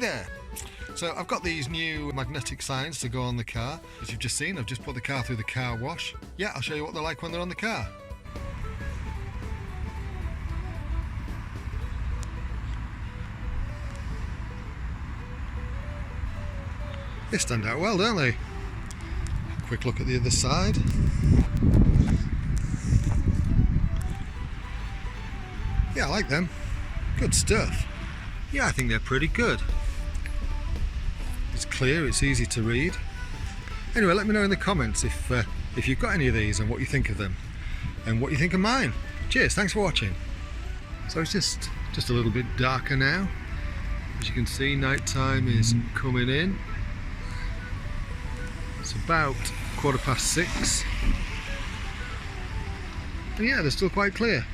there! So I've got these new magnetic signs to go on the car. As you've just seen, I've just put the car through the car wash. Yeah, I'll show you what they're like when they're on the car. They stand out well, don't they? Quick look at the other side. Yeah, I like them. Good stuff. Yeah, I think they're pretty good. It's clear, it's easy to read. Anyway, let me know in the comments if you've got any of these and what you think of them and what you think of mine. Cheers, thanks for watching. So it's just a little bit darker now. As you can see, night time is coming in. It's about 6:15. And yeah, they're still quite clear.